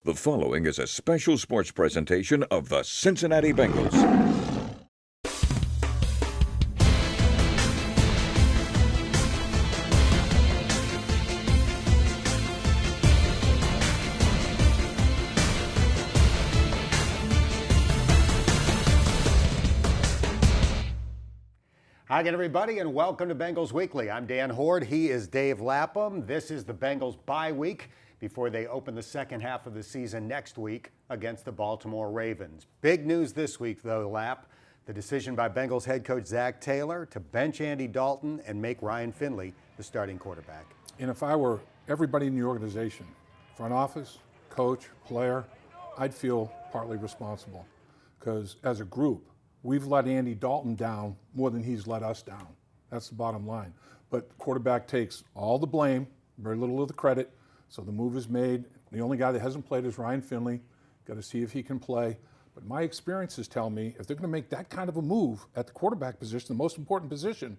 The following is a special sports presentation of the Cincinnati Bengals. Hi again, everybody, and welcome to Bengals Weekly. I'm Dan Horde. He is Dave Lapham. This is the Bengals bye week before they open the second half of the season next week against the Baltimore Ravens. Big news this week, though, Lap. The decision by Bengals head coach Zac Taylor to bench Andy Dalton and make Ryan Finley the starting quarterback. And if I were everybody in the organization, front office, coach, player, I'd feel partly responsible. Because as a group, we've let Andy Dalton down more than he's let us down. That's the bottom line. But the quarterback takes all the blame, very little of the credit. So the move is made. The only guy that hasn't played is Ryan Finley. Got to see if he can play. But my experiences tell me if they're going to make that kind of a move at the quarterback position, the most important position,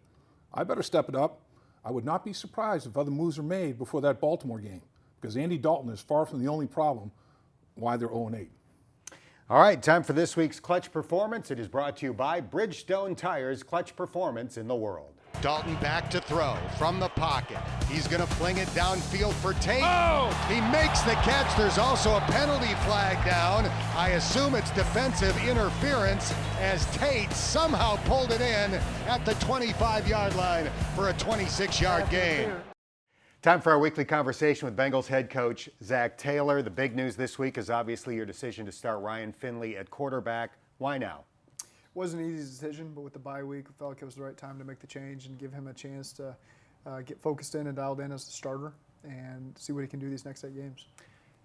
I better step it up. I would not be surprised if other moves are made before that Baltimore game, because Andy Dalton is far from the only problem why they're 0-8. All right, time for this week's Clutch Performance. It is brought to you by Bridgestone Tires, Clutch Performance in the world. Dalton back to throw from the pocket. He's going to fling it downfield for Tate. Oh! He makes the catch. There's also a penalty flag down. I assume it's defensive interference as Tate somehow pulled it in at the 25-yard line for a 26-yard gain. Time for our weekly conversation with Bengals head coach Zac Taylor. The big news this week is obviously your decision to start Ryan Finley at quarterback. Why now? Wasn't an easy decision, but with the bye week, I felt like it was the right time to make the change and give him a chance to get focused in and dialed in as the starter and see what he can do these next 8 games.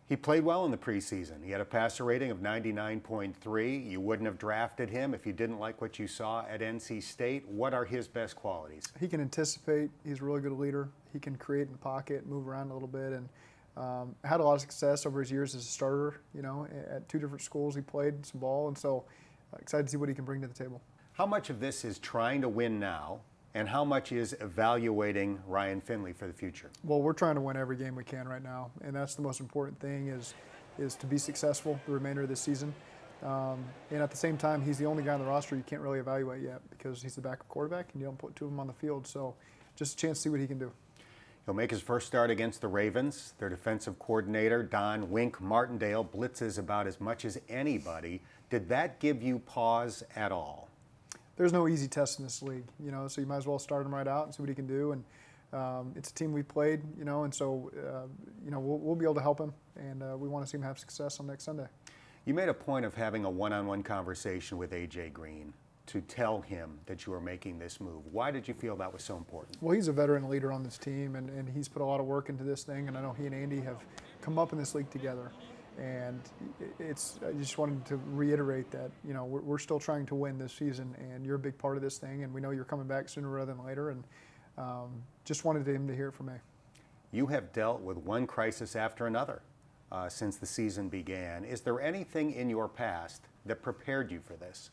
He played well in the preseason. He had a passer rating of 99.3. You wouldn't have drafted him if you didn't like what you saw at NC State. What are his best qualities? He can anticipate. He's a really good leader. He can create in the pocket, move around a little bit, and had a lot of success over his years as a starter. You know, at 2 different schools he played some ball, and so excited to see what he can bring to the table. How much of this is trying to win now, and how much is evaluating Ryan Finley for the future? Well, we're trying to win every game we can right now, and that's the most important thing is to be successful the remainder of this season. And at the same time, he's the only guy on the roster you can't really evaluate yet because he's the backup quarterback and you don't put 2 of them on the field. So just a chance to see what he can do. He'll make his first start against the Ravens. Their defensive coordinator, Don Wink Martindale, blitzes about as much as anybody. Did that give you pause at all? There's no easy test in this league, you know, so you might as well start him right out and see what he can do. And it's a team we played, you know, and so, you know, we'll be able to help him, and we want to see him have success on next Sunday. You made a point of having a one-on-one conversation with A.J. Green to tell him that you were making this move. Why did you feel that was so important? Well, he's a veteran leader on this team, and he's put a lot of work into this thing, and I know he and Andy have come up in this league together. And I just wanted to reiterate that, you know, we're still trying to win this season, and you're a big part of this thing, and we know you're coming back sooner rather than later, and just wanted him to hear it from me. You have dealt with one crisis after another since the season began. Is there anything in your past that prepared you for this?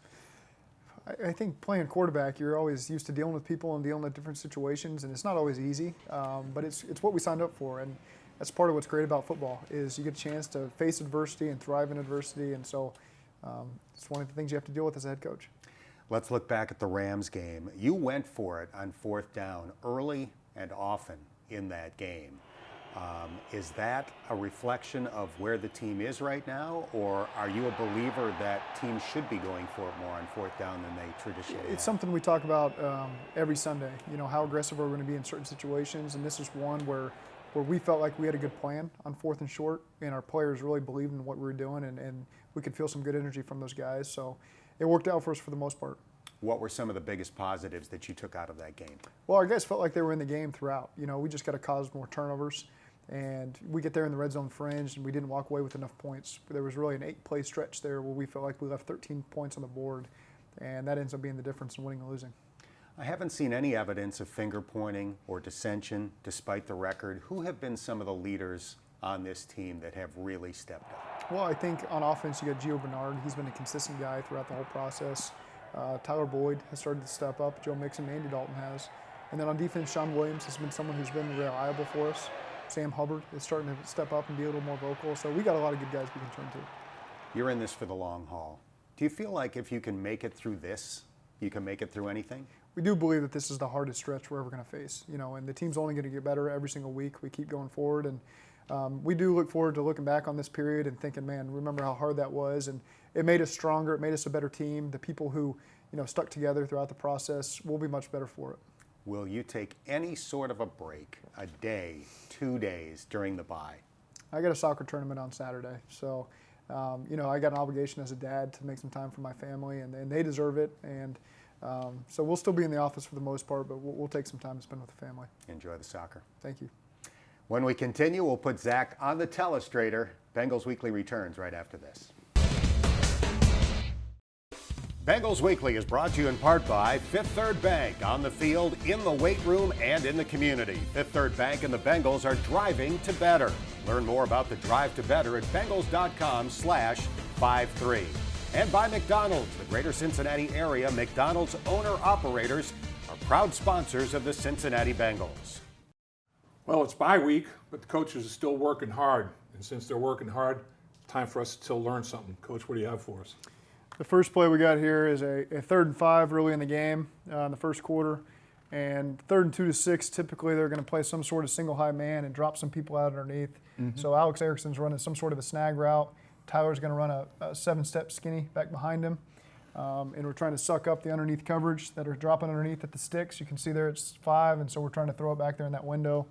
I think playing quarterback, you're always used to dealing with people and dealing with different situations, and it's not always easy, but it's what we signed up for. And that's part of what's great about football is you get a chance to face adversity and thrive in adversity, and so it's one of the things you have to deal with as a head coach. Let's look back at the Rams game. You went for it on 4th down early and often in that game. Is that a reflection of where the team is right now, or are you a believer that teams should be going for it more on 4th down than they traditionally have? It's something we talk about every Sunday, you know, how aggressive are we going to be in certain situations, and this is one where we felt like we had a good plan on 4th and short, and our players really believed in what we were doing, and we could feel some good energy from those guys. So it worked out for us for the most part. What were some of the biggest positives that you took out of that game? Well, our guys felt like they were in the game throughout. You know, we just got to cause more turnovers, and we get there in the red zone fringe, and we didn't walk away with enough points. There was really an 8-play stretch there where we felt like we left 13 points on the board, and that ends up being the difference in winning and losing. I haven't seen any evidence of finger pointing or dissension despite the record. Who have been some of the leaders on this team that have really stepped up? Well, I think on offense you got Gio Bernard. He's been a consistent guy throughout the whole process. Tyler Boyd has started to step up. Joe Mixon and Andy Dalton has. And then on defense, Sean Williams has been someone who's been reliable for us. Sam Hubbard is starting to step up and be a little more vocal. So we got a lot of good guys we can turn to. You're in this for the long haul. Do you feel like if you can make it through this, you can make it through anything? We do believe that this is the hardest stretch we're ever going to face, and the team's only going to get better every single week. We keep going forward, and we do look forward to looking back on this period and thinking, man, remember how hard that was, and it made us stronger. It made us a better team. The people who, stuck together throughout the process will be much better for it. Will you take any sort of a break, a day, 2 days during the bye? I got a soccer tournament on Saturday, so I got an obligation as a dad to make some time for my family, and they deserve it. And so we'll still be in the office for the most part, but we'll take some time to spend with the family. Enjoy the soccer. Thank you. When we continue, we'll put Zac on the Telestrator. Bengals Weekly returns right after this. Bengals Weekly is brought to you in part by Fifth Third Bank, on the field, in the weight room, and in the community. Fifth Third Bank and the Bengals are driving to better. Learn more about the drive to better at Bengals.com/53. And by McDonald's, the greater Cincinnati area. McDonald's owner-operators are proud sponsors of the Cincinnati Bengals. Well, it's bye week, but the coaches are still working hard. And since they're working hard, time for us to still learn something. Coach, what do you have for us? The first play we got here is a 3rd and 5 early in the game in the first quarter. And 3rd and 2 to 6, typically they're going to play some sort of single high man and drop some people out underneath. So Alex Erickson's running some sort of a snag route. Tyler's going to run a 7-step skinny back behind him. And we're trying to suck up the underneath coverage that are dropping underneath at the sticks. You can see there it's 5, and so we're trying to throw it back there in that window.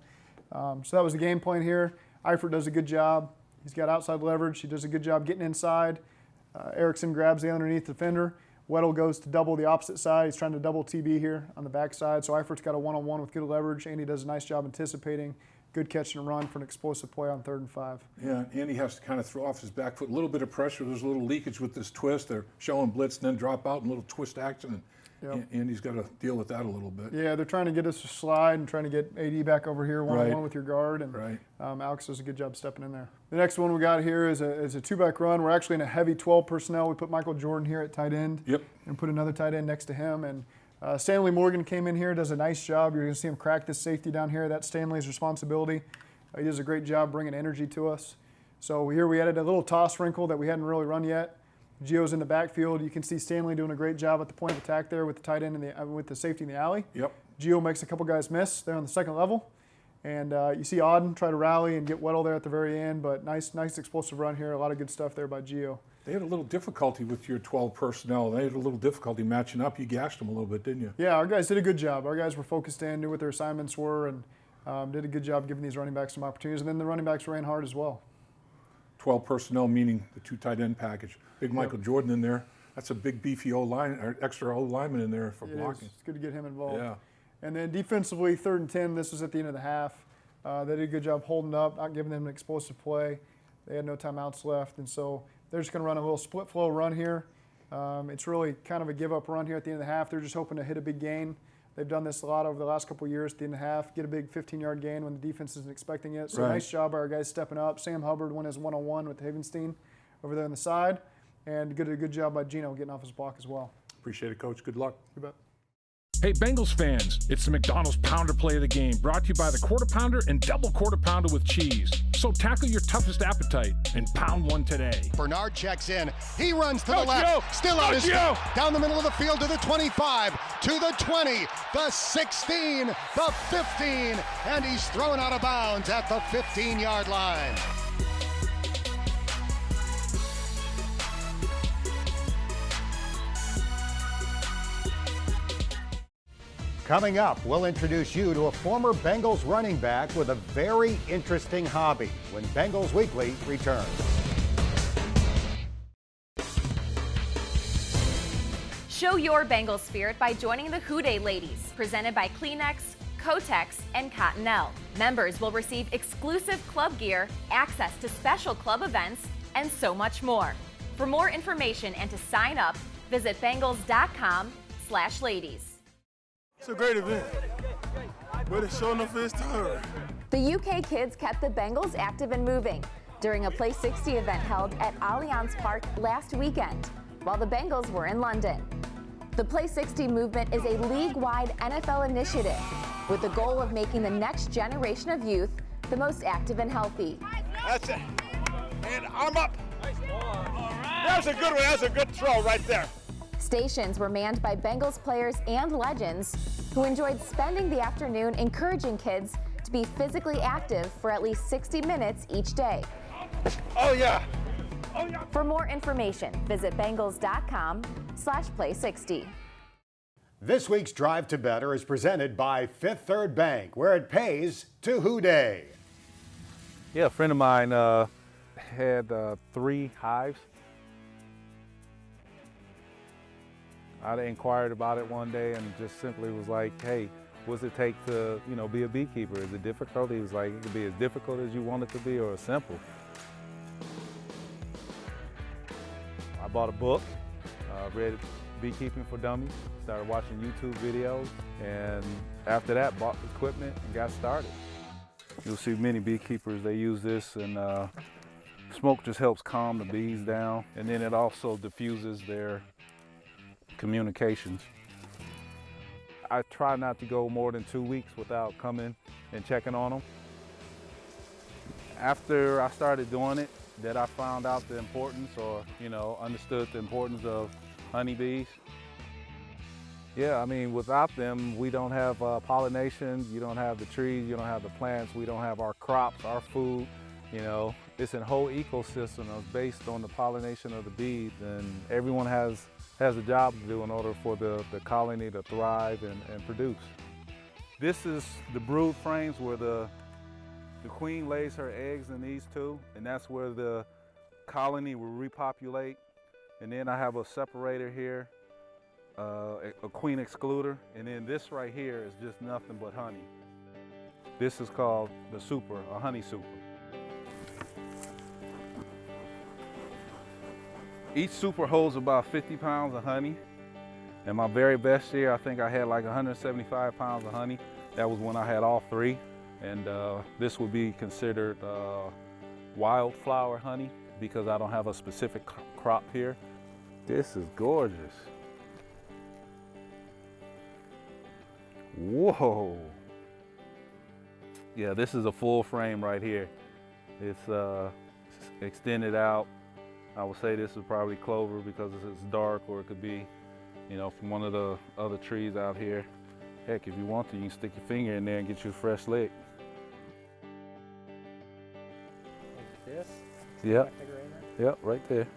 So that was the game plan here. Eifert does a good job. He's got outside leverage. He does a good job getting inside. Erickson grabs the underneath defender. Weddle goes to double the opposite side. He's trying to double TB here on the backside. So Eifert's got a one-on-one with good leverage. Andy does a nice job anticipating. Good catch and run for an explosive play on 3rd and 5. Yeah, Andy has to kind of throw off his back foot. A little bit of pressure. There's a little leakage with this twist. They're showing blitz and then drop out and a little twist action. And Andy's got to deal with that a little bit. Yeah, they're trying to get us to slide and trying to get AD back over here one-on-one with your guard. And Alex does a good job stepping in there. The next one we got here is a 2-back run. We're actually in a heavy 12 personnel. We put Michael Jordan here at tight end. And put another tight end next to him. And Stanley Morgan came in here, does a nice job. You're going to see him crack this safety down here. That's Stanley's responsibility. He does a great job bringing energy to us. So here we added a little toss wrinkle that we hadn't really run yet. Gio's in the backfield. You can see Stanley doing a great job at the point of attack there with the tight end and with the safety in the alley. Gio makes a couple guys miss there on the second level. And you see Auden try to rally and get Weddle there at the very end, but nice explosive run here. A lot of good stuff there by Gio. They had a little difficulty with your 12 personnel. They had a little difficulty matching up. You gashed them a little bit, didn't you? Yeah, our guys did a good job. Our guys were focused in, knew what their assignments were, and did a good job giving these running backs some opportunities. And then the running backs ran hard as well. 12 personnel, meaning the 2 tight end package. Big Michael Jordan in there. That's a big beefy O-line, or extra O-lineman in there for blocking. It's good to get him involved. Yeah. And then defensively, 3rd and 10. This was at the end of the half. They did a good job holding up, not giving them an explosive play. They had no timeouts left, and so they're just going to run a little split flow run here. It's really kind of a give-up run here at the end of the half. They're just hoping to hit a big gain. They've done this a lot over the last couple of years at the end of the half, get a big 15-yard gain when the defense isn't expecting it. So nice job by our guys stepping up. Sam Hubbard won his one-on-one with Havenstein over there on the side, and did a good job by Gino getting off his block as well. Appreciate it, Coach. Good luck. You bet. Hey, Bengals fans, it's the McDonald's Pounder Play of the Game, brought to you by the Quarter Pounder and Double Quarter Pounder with cheese. So tackle your toughest appetite and pound one today. Bernard checks in. He runs to the left. Still on his feet. Down the middle of the field to the 25, to the 20, the 16, the 15, and he's thrown out of bounds at the 15-yard line. Coming up, we'll introduce you to a former Bengals running back with a very interesting hobby when Bengals Weekly returns. Show your Bengals spirit by joining the Who Day Ladies, presented by Kleenex, Kotex, and Cottonelle. Members will receive exclusive club gear, access to special club events, and so much more. For more information and to sign up, visit Bengals.com/ladies. It's a great event, but it's showing up for its time. The UK kids kept the Bengals active and moving during a Play 60 event held at Allianz Park last weekend while the Bengals were in London. The Play 60 movement is a league-wide NFL initiative with the goal of making the next generation of youth the most active and healthy. That's it. And arm up. That's a good one. That's a good throw right there. Stations were manned by Bengals players and legends who enjoyed spending the afternoon encouraging kids to be physically active for at least 60 minutes each day. Oh, yeah. Oh, yeah. For more information, visit Bengals.com/play60. This week's Drive to Better is presented by Fifth Third Bank, where it pays to Houday. Yeah, a friend of mine had 3 hives. I inquired about it one day and just simply was like, hey, what's it take to, be a beekeeper? Is it difficult? He was like, it could be as difficult as you want it to be or as simple. I bought a book, read Beekeeping for Dummies, started watching YouTube videos, and after that bought equipment and got started. You'll see many beekeepers, they use this, and smoke just helps calm the bees down, and then it also diffuses their communications. I try not to go more than 2 weeks without coming and checking on them. After I started doing it, that I found out the importance or, understood the importance of honeybees. Yeah, I mean, without them, we don't have pollination, you don't have the trees, you don't have the plants, we don't have our crops, our food, It's a whole ecosystem that's based on the pollination of the bees, and everyone has a job to do in order for the colony to thrive and produce. This is the brood frames where the queen lays her eggs in these two, and that's where the colony will repopulate. And then I have a separator here, a queen excluder, and then this right here is just nothing but honey. This is called the super, a honey super. Each super holds about 50 pounds of honey. In my very best year, I think I had like 175 pounds of honey. That was when I had all 3. And this would be considered wildflower honey because I don't have a specific crop here. This is gorgeous. Whoa. Yeah, this is a full frame right here. It's extended out. I would say this is probably clover because it's dark, or it could be, from one of the other trees out here. Heck, if you want to, you can stick your finger in there and get you a fresh lick. Like this? Yep. Yep, right there.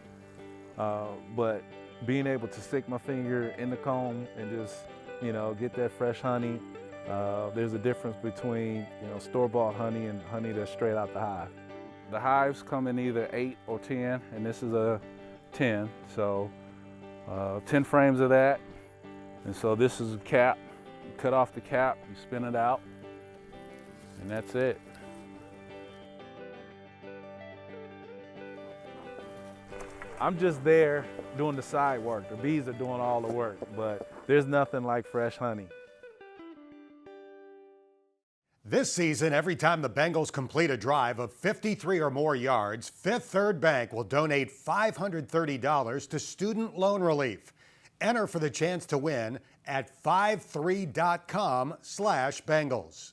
But being able to stick my finger in the comb and just, get that fresh honey, there's a difference between, store-bought honey and honey that's straight out the hive. The hives come in either 8 or 10, and this is a 10. So 10 frames of that. And so this is a cap. You cut off the cap, you spin it out, and that's it. I'm just there doing the side work. The bees are doing all the work, but there's nothing like fresh honey. This season, every time the Bengals complete a drive of 53 or more yards, Fifth Third Bank will donate $530 to student loan relief. Enter for the chance to win at 53.com/Bengals.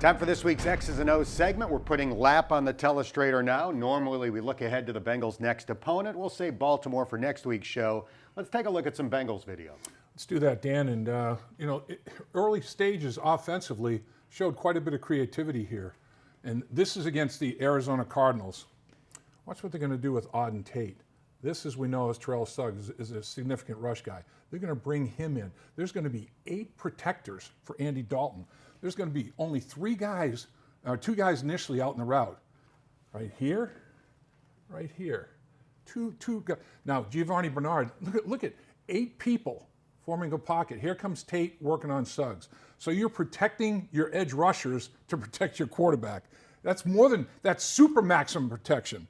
Time for this week's X's and O's segment. We're putting Lap on the Telestrator now. Normally, we look ahead to the Bengals' next opponent. We'll save Baltimore for next week's show. Let's take a look at some Bengals video. Let's do that, Dan. And, early stages offensively showed quite a bit of creativity here. And this is against the Arizona Cardinals. Watch what they're going to do with Auden Tate. This, as we know, as Terrell Suggs is a significant rush guy. They're going to bring him in. There's going to be 8 protectors for Andy Dalton. There's going to be only 3 guys, or 2 guys initially out in the route. Right here, right here. Two guys. Now, Giovanni Bernard, look at 8 people forming a pocket. Here comes Tate working on Suggs. So you're protecting your edge rushers to protect your quarterback. That's super maximum protection.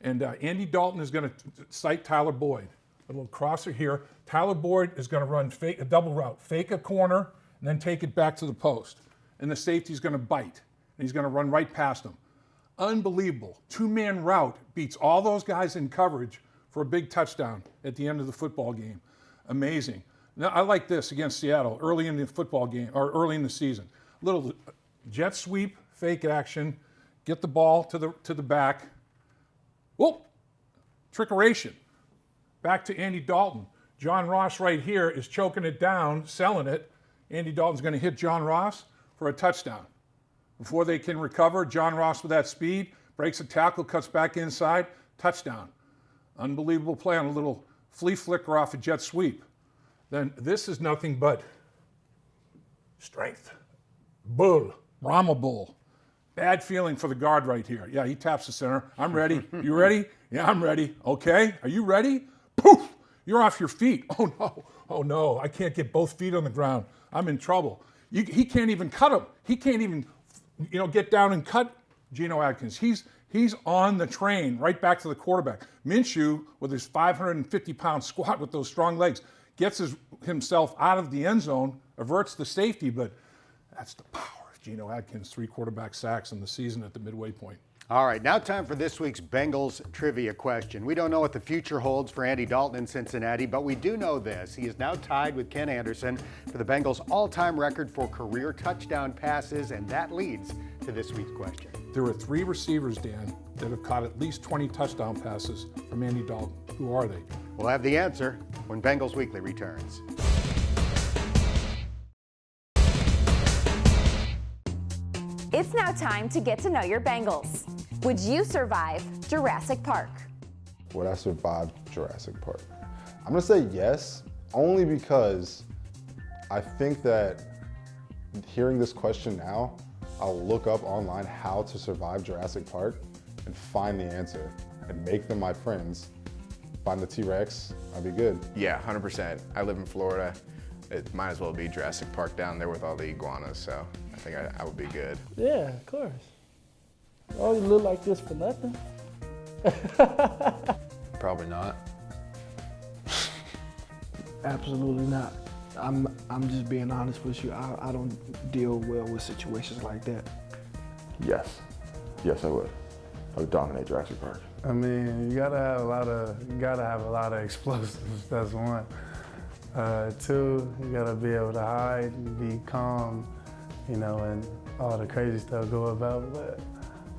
And Andy Dalton is going to cite Tyler Boyd. A little crosser here. Tyler Boyd is going to run a double route, fake a corner, and then take it back to the post. And the safety's going to bite, and he's going to run right past him. Unbelievable. 2-man route beats all those guys in coverage for a big touchdown at the end of the football game. Amazing. Now, I like this against Seattle early in the football game, or early in the season. Little jet sweep, fake action, get the ball to the back. Whoop! Trickeration. Back to Andy Dalton. John Ross right here is choking it down, selling it. Andy Dalton's going to hit John Ross for a touchdown. Before they can recover, John Ross with that speed, breaks a tackle, cuts back inside, touchdown. Unbelievable play on a little flea flicker off a jet sweep. Then this is nothing but strength. Bull, Brahma bull. Bad feeling for the guard right here. Yeah, he taps the center. I'm ready. You ready? Yeah, I'm ready. Okay, are you ready? Poof! You're off your feet. Oh no, oh no, I can't get both feet on the ground. I'm in trouble. He can't even cut him. He can't even, get down and cut Geno Atkins. He's on the train right back to the quarterback. Minshew, with his 550-pound squat with those strong legs, gets himself out of the end zone, averts the safety, but that's the power of Geno Atkins, 3 quarterback sacks in the season at the midway point. All right, now time for this week's Bengals trivia question. We don't know what the future holds for Andy Dalton in Cincinnati, but we do know this. He is now tied with Ken Anderson for the Bengals' all-time record for career touchdown passes, and that leads to this week's question. There are 3 receivers, Dan, that have caught at least 20 touchdown passes from Andy Dalton. Who are they? We'll have the answer when Bengals Weekly returns. It's now time to get to know your Bengals. Would you survive Jurassic Park? Would I survive Jurassic Park? I'm gonna say yes, only because I think that hearing this question now, I'll look up online how to survive Jurassic Park and find the answer and make them my friends. Find the T-Rex, I'll be good. Yeah, 100%. I live in Florida. It might as well be Jurassic Park down there with all the iguanas, so I think I would be good. Yeah, of course. Oh, you look like this for nothing? Probably not. Absolutely not. I'm just being honest with you. I don't deal well with situations like that. Yes. Yes, I would. I would dominate Jurassic Park. I mean, you gotta have a lot of explosives. That's one. 2, you gotta be able to hide, be calm, and all the crazy stuff go about. But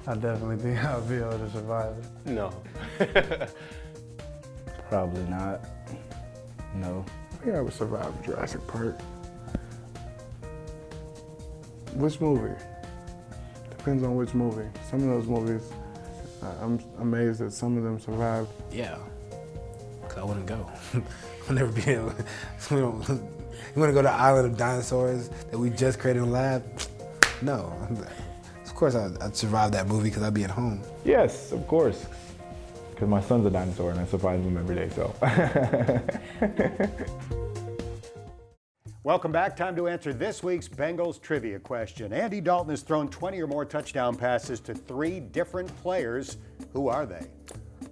I definitely think I'll be able to survive it. No. Probably not. No. I think I would survive Jurassic Park. Which movie? Depends on which movie. Some of those movies, I'm amazed that some of them survived. Yeah, because I wouldn't go. I'll never be able. You want to go to the island of dinosaurs that we just created in the lab? No. Of course I'd survive that movie because I'd be at home. Yes, of course. Because my son's a dinosaur and I surprise him every day, so. Welcome back. Time to answer this week's Bengals trivia question. Andy Dalton has thrown 20 or more touchdown passes to 3 different players. Who are they?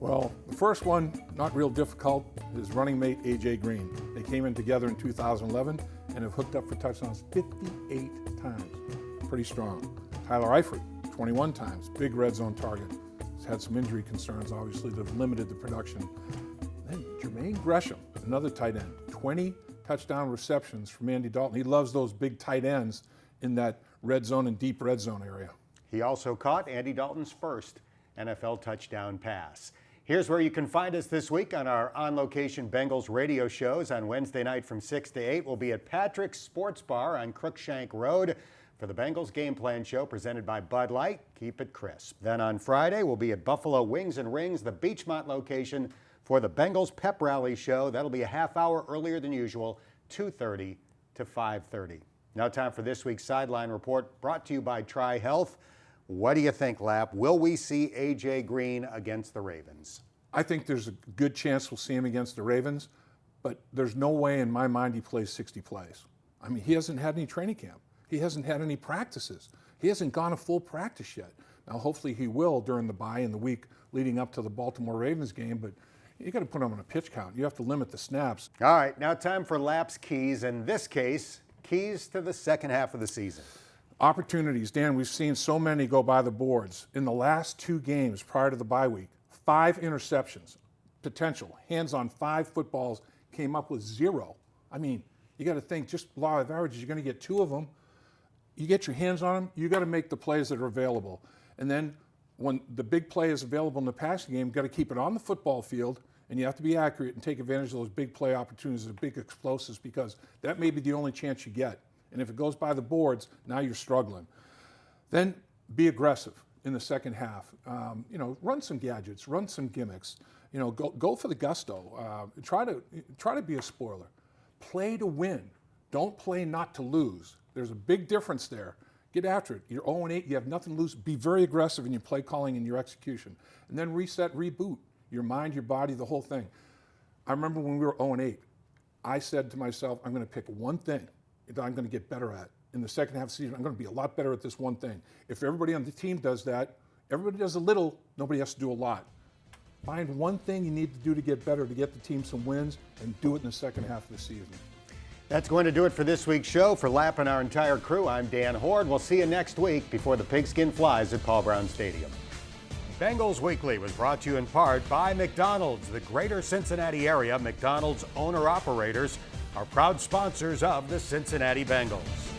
Well, the first one, not real difficult, is running mate A.J. Green. They came in together in 2011 and have hooked up for touchdowns 58 times. Pretty strong. Tyler Eifert, 21 times. Big red zone target. He's had some injury concerns, obviously, that have limited the production. Then Jermaine Gresham, another tight end, 20 touchdown receptions from Andy Dalton. He loves those big tight ends in that red zone and deep red zone area. He also caught Andy Dalton's first NFL touchdown pass. Here's where you can find us this week on our on-location Bengals radio shows. On Wednesday night from 6 to 8, we'll be at Patrick's Sports Bar on Crookshank Road for the Bengals Game Plan Show presented by Bud Light. Keep it crisp. Then on Friday, we'll be at Buffalo Wings and Rings, the Beachmont location, for the Bengals Pep Rally Show. That'll be a half hour earlier than usual, 2:30 to 5:30. Now time for this week's Sideline Report, brought to you by Tri-Health. What do you think, Lap? Will we see A.J. Green against the Ravens? I think there's a good chance we'll see him against the Ravens, but there's no way in my mind he plays 60 plays. I mean, he hasn't had any training camp. He hasn't had any practices. He hasn't gone a full practice yet. Now, hopefully he will during the bye in the week leading up to the Baltimore Ravens game, but you got to put him on a pitch count. You have to limit the snaps. All right, now time for Lap's keys. In this case, keys to the second half of the season. Opportunities. Dan, we've seen so many go by the boards. In the last 2 games prior to the bye week, 5 interceptions, potential, hands on 5 footballs, came up with 0. I mean, you got to think just law of averages, you're going to get 2 of them. you get your hands on them, you got to make the plays that are available. And then when the big play is available in the passing game, you've got to keep it on the football field, and you have to be accurate and take advantage of those big play opportunities, the big explosives, because that may be the only chance you get. And if it goes by the boards, now you're struggling. Then be aggressive in the second half. Run some gadgets, run some gimmicks. Go for the gusto. Try to be a spoiler. Play to win. Don't play not to lose. There's a big difference there. Get after it. You're 0-8. You have nothing to lose. Be very aggressive in your play calling and your execution. And then reset, reboot. Your mind, your body, the whole thing. I remember when we were 0-8, I said to myself, I'm going to pick one thing that I'm going to get better at. In the second half of the season, I'm going to be a lot better at this one thing. If everybody on the team does that, everybody does a little, nobody has to do a lot. Find one thing you need to do to get better, to get the team some wins, and do it in the second half of the season. That's going to do it for this week's show. For Lap and our entire crew, I'm Dan Horde. We'll see you next week before the pigskin flies at Paul Brown Stadium. Bengals Weekly was brought to you in part by McDonald's. The greater Cincinnati area, McDonald's owner-operators are proud sponsors of the Cincinnati Bengals.